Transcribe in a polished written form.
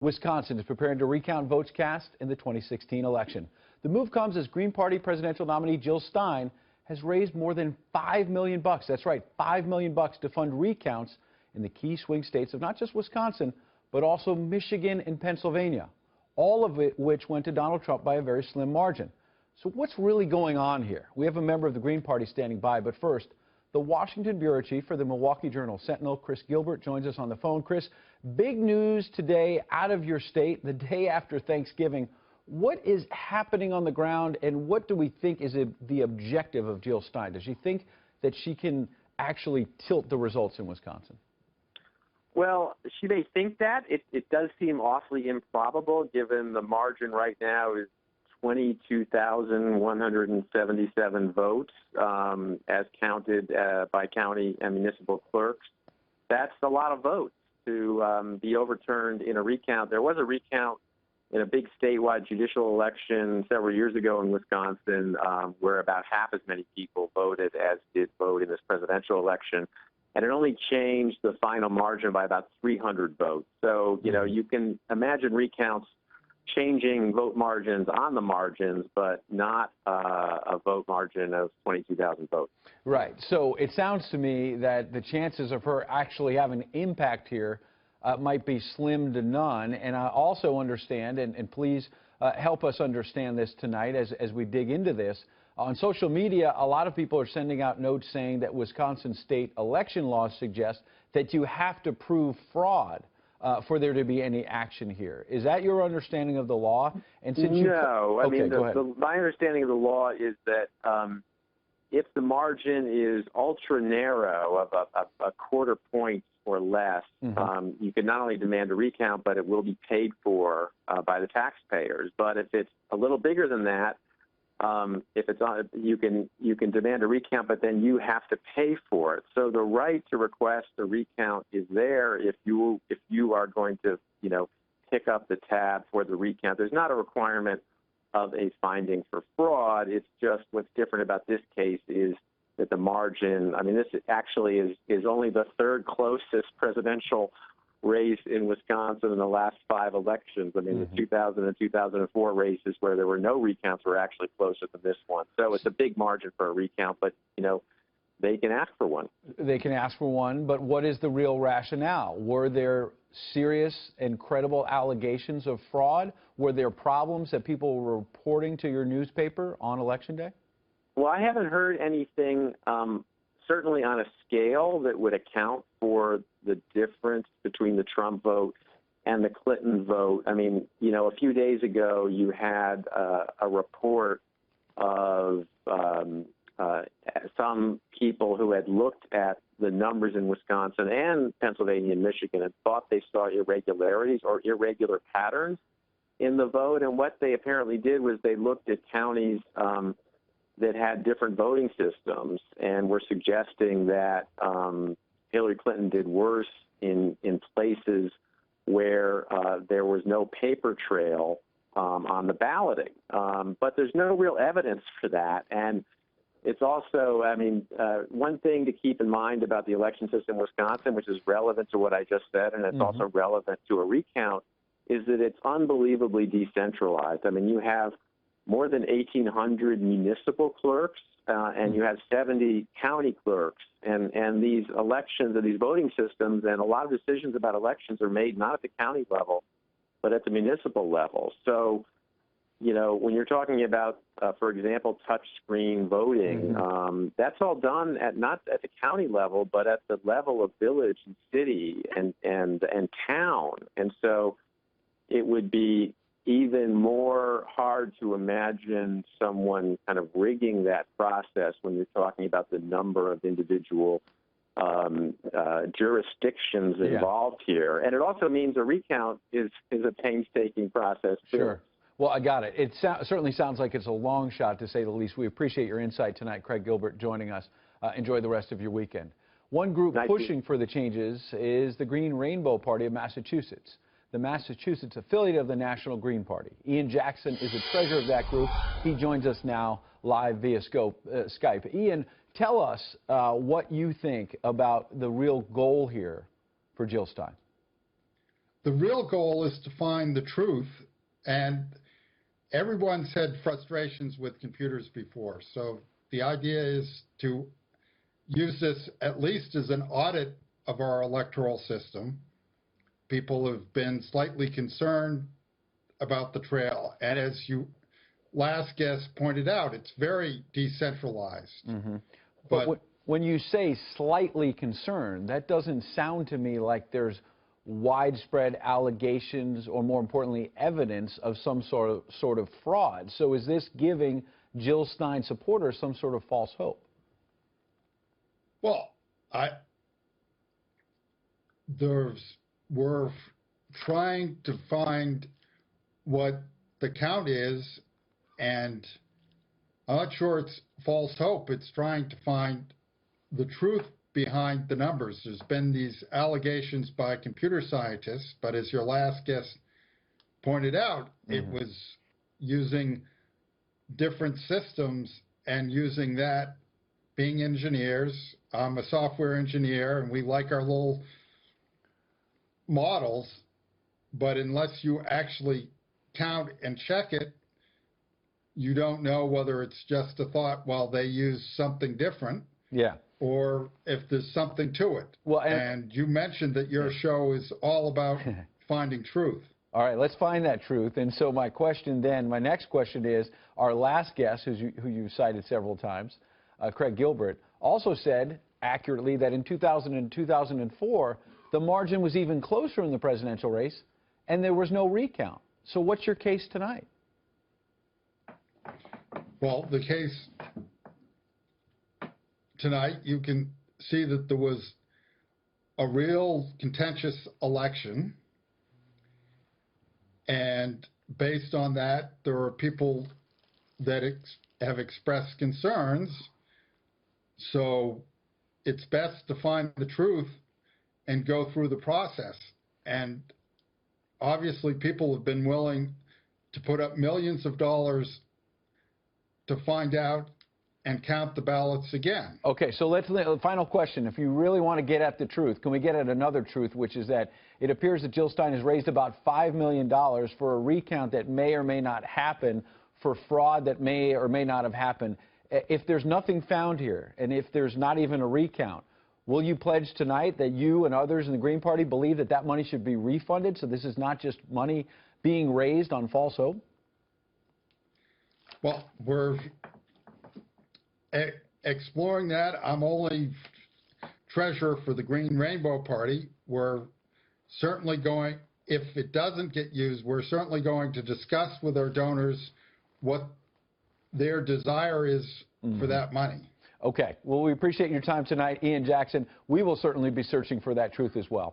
Wisconsin is preparing to recount votes cast in the 2016 election. The move comes as Green Party presidential nominee Jill Stein has raised more than $5 million. That's right, $5 million to fund recounts in the key swing states of not just Wisconsin, but also Michigan and Pennsylvania, all of it which went to Donald Trump by a very slim margin. So what's really going on here? We have a member of the Green Party standing by, but first, the Washington bureau chief for the Milwaukee Journal-Sentinel, Chris Gilbert, joins us on the phone. Chris, big news today out of your state, the day after Thanksgiving. What is happening on the ground, and what do we think is the objective of Jill Stein? Does she think that she can actually tilt the results in Wisconsin? Well, she may think that. It does seem awfully improbable, given the margin right now is 22,177 votes, as counted by county and municipal clerks. That's a lot of votes to be overturned in a recount. There was a recount in a big statewide judicial election several years ago in Wisconsin, where about half as many people voted as did vote in this presidential election. And it only changed the final margin by about 300 votes. So, you know, you can imagine recounts changing vote margins on the margins, but not a vote margin of 22,000 votes. Right. So it sounds to me that the chances of her actually having an impact here might be slim to none. And I also understand, and please help us understand this tonight as we dig into this. On social media, a lot of people are sending out notes saying that Wisconsin state election laws suggest that you have to prove fraud for there to be any action here. Is that your understanding of the law? And since no, I mean, my understanding of the law is that if the margin is ultra narrow of a quarter point or less, you can not only demand a recount, but it will be paid for by the taxpayers. But if it's a little bigger than that, if it's on, you can demand a recount, but then you have to pay for it. So the right to request a recount is there if you are going to, you know, pick up the tab for the recount. There's not a requirement of a finding for fraud. It's just what's different about this case is that the margin. I mean, this actually is only the third closest presidential race in Wisconsin in the last 5 elections. I mean, the 2000 and 2004 races where there were no recounts were actually closer than this one. So it's a big margin for a recount, but, you know, they can ask for one. They can ask for one, but what is the real rationale? Were there serious and credible allegations of fraud? Were there problems that people were reporting to your newspaper on Election Day? Well, I haven't heard anything certainly on a scale that would account for the difference between the Trump vote and the Clinton vote. I mean, you know, a few days ago you had a report of some people who had looked at the numbers in Wisconsin and Pennsylvania and Michigan and thought they saw irregularities or irregular patterns in the vote. And what they apparently did was they looked at counties that had different voting systems and were suggesting that Hillary Clinton did worse in places where there was no paper trail on the balloting. But there's no real evidence for that. And it's also, I mean, one thing to keep in mind about the election system in Wisconsin, which is relevant to what I just said, and it's also relevant to a recount, is that it's unbelievably decentralized. I mean, you have more than 1,800 municipal clerks, and you have 70 county clerks. And these elections and these voting systems and a lot of decisions about elections are made not at the county level, but at the municipal level. So, you know, when you're talking about, for example, touch screen voting, that's all done not at the county level, but at the level of village and city and town. And so it would be even more hard to imagine someone kind of rigging that process when you're talking about the number of individual jurisdictions involved here. And it also means a recount is a painstaking process, too. Sure. Well, I got it. It certainly sounds like it's a long shot, to say the least. We appreciate your insight tonight, Craig Gilbert, joining us. Enjoy the rest of your weekend. One group pushing for the changes is the Green Rainbow Party of Massachusetts, the Massachusetts affiliate of the National Green Party. Ian Jackson is the treasurer of that group. He joins us now live via Skype. Ian, tell us what you think about the real goal here for Jill Stein. the real goal is to find the truth, and everyone's had frustrations with computers before. So the idea is to use this at least as an audit of our electoral system. People have been slightly concerned about the trail, and as you last guest pointed out, it's very decentralized. Mm-hmm. But when you say slightly concerned, that doesn't sound to me like there's widespread allegations or, more importantly, evidence of some sort of fraud. So is this giving Jill Stein supporters some sort of false hope? Well, we're trying to find what the count is, and I'm not sure it's false hope. It's trying to find the truth behind the numbers. There's been these allegations by computer scientists, but as your last guest pointed out, it was using different systems and using that, being engineers. I'm a software engineer, and we like our little models, but unless you actually count and check it, you don't know whether it's just a thought while they use something different. Yeah. Or if there's something to it. Well, and you mentioned that your show is all about finding truth. All right, let's find that truth. And so my next question is, our last guest, who you cited several times, Craig Gilbert, also said accurately that in 2000 and 2004, the margin was even closer in the presidential race, and there was no recount. So what's your case tonight? Well, the case tonight, you can see that there was a real contentious election, and based on that, there are people that have expressed concerns. So it's best to find the truth and go through the process. And obviously, people have been willing to put up millions of dollars to find out and count the ballots again. Okay, so final question. If you really want to get at the truth, can we get at another truth, which is that it appears that Jill Stein has raised about $5 million for a recount that may or may not happen, for fraud that may or may not have happened. If there's nothing found here, and if there's not even a recount, will you pledge tonight that you and others in the Green Party believe that that money should be refunded, so this is not just money being raised on false hope? Well, we're exploring that. I'm only treasurer for the Green Rainbow Party. We're certainly going, if it doesn't get used, we're certainly going to discuss with our donors what their desire is for that money. Okay. Well, we appreciate your time tonight, Ian Jackson. We will certainly be searching for that truth as well.